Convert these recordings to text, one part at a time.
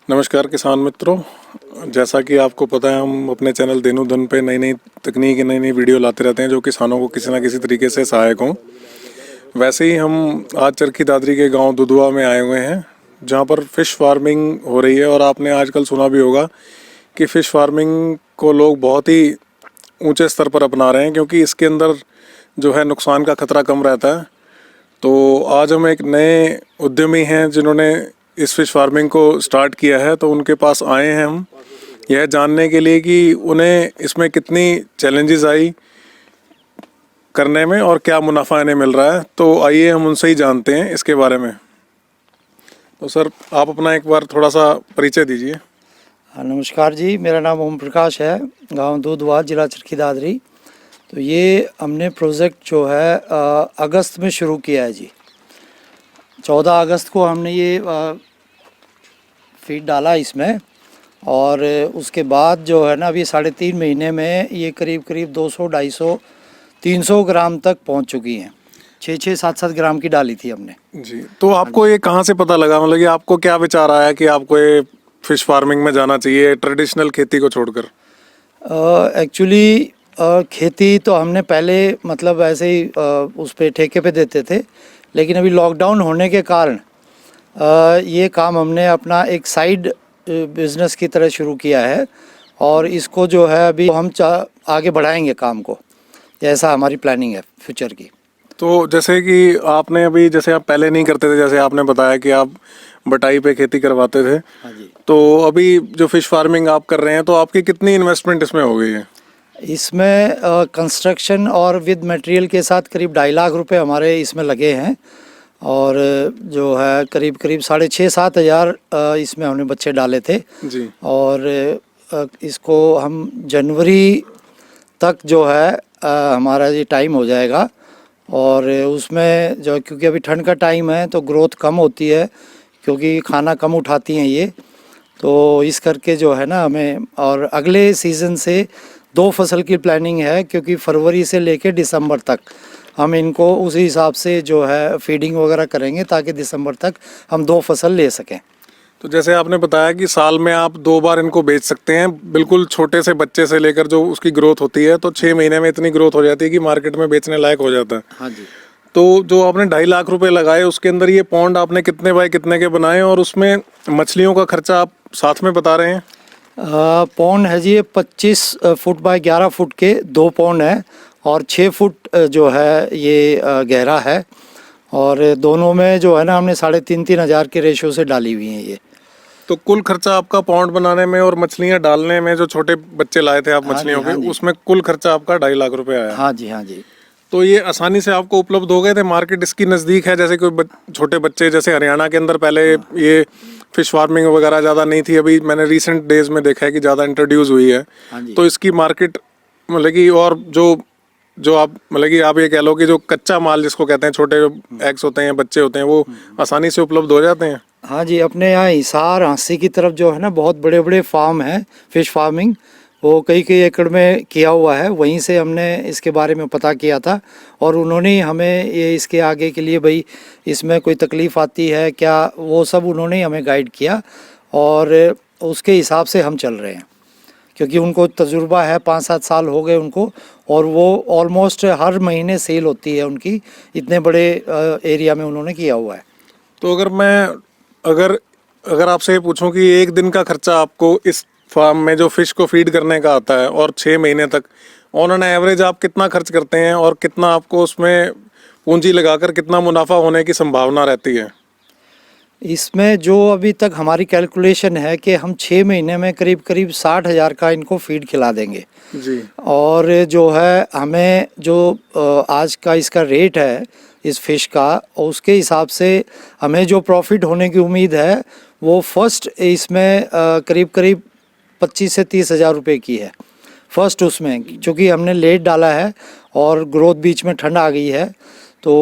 नमस्कार किसान मित्रों, जैसा कि आपको पता है हम अपने चैनल देनू धन पे नई नई तकनीक नई नई वीडियो लाते रहते हैं जो किसानों को किसी ना किसी तरीके से सहायक हों। वैसे ही हम आज चरखी दादरी के गांव दुधवा में आए हुए हैं जहां पर फ़िश फार्मिंग हो रही है। और आपने आजकल सुना भी होगा कि फ़िश फार्मिंग को लोग बहुत ही ऊंचे स्तर पर अपना रहे हैं क्योंकि इसके अंदर जो है नुकसान का खतरा कम रहता है। तो आज हम एक नए उद्यमी हैं जिन्होंने इस फिश फार्मिंग को स्टार्ट किया है, तो उनके पास आए हैं हम यह जानने के लिए कि उन्हें इसमें कितनी चैलेंजेस आई करने में और क्या मुनाफा इन्हें मिल रहा है। तो आइए हम उनसे ही जानते हैं इसके बारे में। तो सर, आप अपना एक बार थोड़ा सा परिचय दीजिए। नमस्कार जी, मेरा नाम ओम प्रकाश है, गांव दूधवा, जिला चरखी दादरी। तो ये हमने प्रोजेक्ट जो है अगस्त में शुरू किया है जी। 14 अगस्त को हमने ये फीड डाला इसमें, और उसके बाद जो है ना अभी 3.5 महीने में ये करीब 200, 250, 300 ग्राम तक पहुंच चुकी हैं। 6, 7 ग्राम की डाली थी हमने जी। तो आपको ये कहाँ से पता लगा, मतलब कि आपको क्या विचार आया कि आपको ये फिश फार्मिंग में जाना चाहिए ट्रेडिशनल खेती को छोड़कर? एक्चुअली खेती तो हमने पहले मतलब ऐसे ही उस पे ठेके पे देते थे, लेकिन अभी लॉकडाउन होने के कारण ये काम हमने अपना एक साइड बिजनेस की तरह शुरू किया है, और इसको जो है अभी हम आगे बढ़ाएंगे काम को, ऐसा हमारी प्लानिंग है फ्यूचर की। तो जैसे कि आपने अभी, जैसे आप पहले नहीं करते थे, जैसे आपने बताया कि आप बटाई पे खेती करवाते थे, हाँ जी। तो अभी जो फिश फार्मिंग आप कर रहे हैं तो आपकी कितनी इन्वेस्टमेंट इसमें हो गई है? इसमें कंस्ट्रक्शन और विद मटेरियल के साथ करीब 2.5 लाख रुपए हमारे इसमें लगे हैं, और जो है करीब 6,500-7 हज़ार इसमें हमने बच्चे डाले थे जी। और इसको हम जनवरी तक जो है हमारा ये टाइम हो जाएगा। और उसमें जो, क्योंकि अभी ठंड का टाइम है तो ग्रोथ कम होती है क्योंकि खाना कम उठाती हैं ये, तो इस करके जो है ना हमें, और अगले सीज़न से 2 फसल की प्लानिंग है क्योंकि फरवरी से लेकर दिसंबर तक हम इनको उसी हिसाब से जो है फीडिंग वगैरह करेंगे ताकि दिसंबर तक हम 2 फसल ले सकें। तो जैसे आपने बताया कि साल में आप 2 बार इनको बेच सकते हैं, बिल्कुल छोटे से बच्चे से लेकर जो उसकी ग्रोथ होती है, तो 6 महीने में इतनी ग्रोथ हो जाती है कि मार्केट में बेचने लायक हो जाता है। हाँ जी। तो जो आपने 2.5 लाख रुपए लगाए, उसके अंदर ये पॉन्ड आपने कितने बाय कितने के बनाए और उसमें मछलियों का खर्चा आप साथ में बता रहे हैं? पौंड है जी, ये 25 फुट बाय 11 फुट के 2 पौंड है, और 6 फुट जो है ये गहरा है, और दोनों में जो है ना हमने 3,500 हज़ार के रेशो से डाली हुई हैं ये। तो कुल खर्चा आपका पॉन्ड बनाने में और मछलियां डालने में, जो छोटे बच्चे लाए थे आप मछलियों के, उसमें कुल खर्चा आपका 2.5 लाख रुपए आया? हाँ जी, हाँ जी। तो ये आसानी से आपको उपलब्ध हो गए थे? मार्केट इसकी नज़दीक है? जैसे कोई छोटे बच्चे, जैसे हरियाणा के अंदर पहले ये फिश फार्मिंग वगैरह ज़्यादा नहीं थी, अभी मैंने रिसेंट डेज में देखा है कि ज़्यादा इंट्रोड्यूस हुई है। तो इसकी मार्केट मतलब कि, और जो आप मतलब कि आप ये कह लो कि जो कच्चा माल जिसको कहते हैं, छोटे एग्स होते हैं, बच्चे होते हैं, वो आसानी से उपलब्ध हो जाते हैं? हाँ जी, अपने यहाँ हिसार हांसी की तरफ जो है ना बहुत बड़े बड़े फार्म हैं फिश फार्मिंग, वो कई एकड़ में किया हुआ है। वहीं से हमने इसके बारे में पता किया था, और उन्होंने हमें ये इसके आगे के लिए, भाई इसमें कोई तकलीफ़ आती है क्या, वो सब उन्होंने हमें गाइड किया, और उसके हिसाब से हम चल रहे हैं क्योंकि उनको तजुर्बा है, 5-7 साल हो गए उनको, और वो ऑलमोस्ट हर महीने सेल होती है उनकी, इतने बड़े एरिया में उन्होंने किया हुआ है। तो अगर आपसे ये पूछूं कि एक दिन का खर्चा आपको इस फार्म में जो फिश को फीड करने का आता है और 6 महीने तक ऑन एन एवरेज आप कितना खर्च करते हैं, और कितना आपको उसमें पूंजी लगाकर कितना मुनाफा होने की संभावना रहती है? इसमें जो अभी तक हमारी कैलकुलेशन है कि हम 6 महीने में करीब 60 हज़ार का इनको फीड खिला देंगे जी। और जो है हमें जो आज का इसका रेट है इस फिश का, उसके हिसाब से हमें जो प्रॉफिट होने की उम्मीद है वो फर्स्ट इसमें करीब 25 से 30 हज़ार रुपये की है फर्स्ट उसमें, क्योंकि हमने लेट डाला है और ग्रोथ बीच में ठंड आ गई है। तो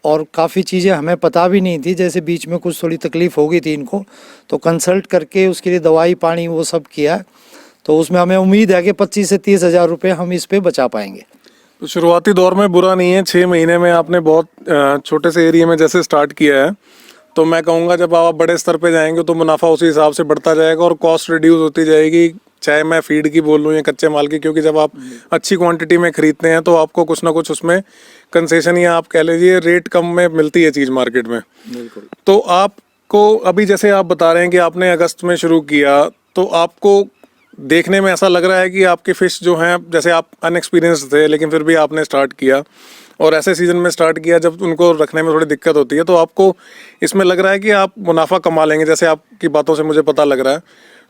और काफ़ी चीज़ें हमें पता भी नहीं थी, जैसे बीच में कुछ थोड़ी तकलीफ़ हो गई थी इनको, तो कंसल्ट करके उसके लिए दवाई पानी वो सब किया, तो उसमें हमें उम्मीद है कि 25 से 30 हज़ार रुपये हम इस पे बचा पाएंगे। तो शुरुआती दौर में बुरा नहीं है, 6 महीने में आपने बहुत छोटे से एरिया में जैसे स्टार्ट किया है, तो मैं कहूँगा जब आप बड़े स्तर पे जाएंगे तो मुनाफा उसी हिसाब से बढ़ता जाएगा और कॉस्ट रिड्यूस होती जाएगी, चाहे मैं फीड की बोल लूँ या कच्चे माल की, क्योंकि जब आप अच्छी क्वांटिटी में खरीदते हैं तो आपको कुछ ना कुछ उसमें कंसेशन या आप कह लीजिए रेट कम में मिलती है चीज़ मार्केट में। बिल्कुल। तो आपको अभी जैसे आप बता रहे हैं कि आपने अगस्त में शुरू किया, तो आपको देखने में ऐसा लग रहा है कि आपके फिश जो हैं, जैसे आप अनएक्सपीरियंस्ड थे लेकिन फिर भी आपने स्टार्ट किया और ऐसे सीजन में स्टार्ट किया जब उनको रखने में थोड़ी दिक्कत होती है, तो आपको इसमें लग रहा है कि आप मुनाफा कमा लेंगे, जैसे आपकी बातों से मुझे पता लग रहा है।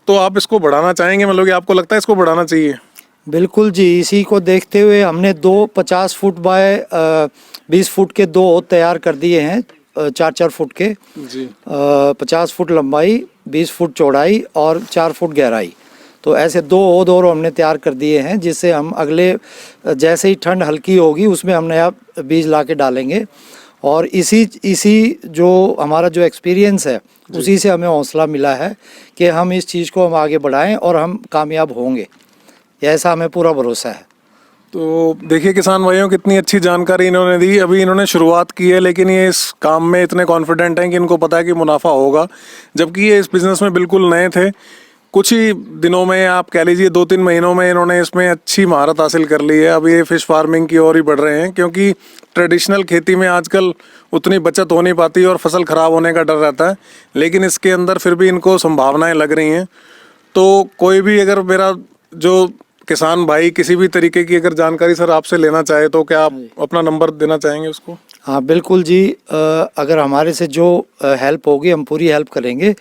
तो आप इसको बढ़ाना चाहेंगे, मतलब कि आपको लगता है इसको बढ़ाना चाहिए? बिल्कुल जी, इसी को देखते हुए हमने 50 फुट बाय 20 फुट के 2 हौद तैयार कर दिए हैं, 4-4 फुट के जी। 50 फुट लंबाई, 20 फुट चौड़ाई और 4 फुट गहराई। तो ऐसे 2 हौद और हमने तैयार कर दिए हैं, जिससे हम अगले जैसे ही ठंड हल्की होगी उसमें हम नया बीज ला के डालेंगे। और इसी जो हमारा जो एक्सपीरियंस है उसी से हमें हौसला मिला है कि हम इस चीज़ को हम आगे बढ़ाएं और हम कामयाब होंगे, ऐसा हमें पूरा भरोसा है। तो देखिए किसान भाइयों, कितनी अच्छी जानकारी इन्होंने दी। अभी इन्होंने शुरुआत की है लेकिन ये इस काम में इतने कॉन्फिडेंट हैं कि इनको पता है कि मुनाफा होगा, जबकि ये इस बिज़नेस में बिल्कुल नए थे। कुछ ही दिनों में, आप कह लीजिए 2-3 महीनों में, इन्होंने इसमें अच्छी महारत हासिल कर ली है। अब ये फिश फार्मिंग की ओर ही बढ़ रहे हैं, क्योंकि ट्रेडिशनल खेती में आजकल उतनी बचत हो नहीं पाती और फसल ख़राब होने का डर रहता है, लेकिन इसके अंदर फिर भी इनको संभावनाएं लग रही हैं। तो कोई भी अगर मेरा जो किसान भाई किसी भी तरीके की अगर जानकारी सर आपसे लेना चाहे तो क्या आप अपना नंबर देना चाहेंगे उसको? हाँ बिल्कुल जी, अगर हमारे से जो हेल्प होगी हम पूरी हेल्प करेंगे,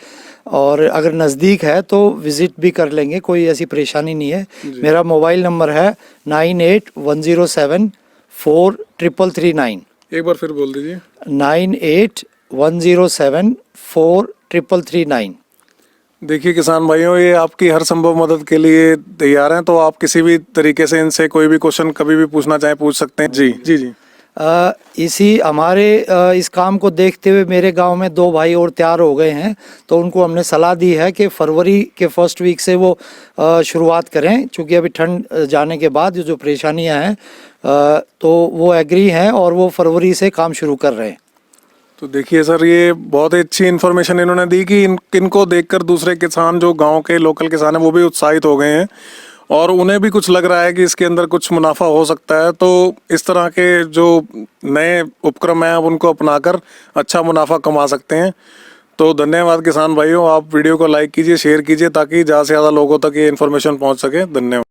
और अगर नज़दीक है तो विज़िट भी कर लेंगे, कोई ऐसी परेशानी नहीं है। मेरा मोबाइल नंबर है 9810743339। एक बार फिर बोल दीजिए। 9810743339। देखिए किसान भाइयों, ये आपकी हर संभव मदद के लिए तैयार हैं, तो आप किसी भी तरीके से इनसे कोई भी क्वेश्चन कभी भी पूछना चाहें पूछ सकते हैं। जी जी जी। इसी हमारे इस काम को देखते हुए मेरे गांव में 2 भाई और तैयार हो गए हैं, तो उनको हमने सलाह दी है कि फरवरी के फर्स्ट वीक से वो शुरुआत करें, क्योंकि अभी ठंड जाने के बाद जो परेशानियां हैं, तो वो एग्री हैं और वो फरवरी से काम शुरू कर रहे हैं। तो देखिए सर, ये बहुत ही अच्छी इन्फॉर्मेशन इन्होंने दी कि इनको देखकर दूसरे किसान जो गांव के लोकल किसान हैं वो भी उत्साहित हो गए हैं और उन्हें भी कुछ लग रहा है कि इसके अंदर कुछ मुनाफा हो सकता है। तो इस तरह के जो नए उपक्रम हैं आप उनको अपनाकर अच्छा मुनाफा कमा सकते हैं। तो धन्यवाद किसान भाइयों, आप वीडियो को लाइक कीजिए, शेयर कीजिए ताकि ज़्यादा से ज़्यादा लोगों तक ये इन्फॉर्मेशन पहुंच सके। धन्यवाद।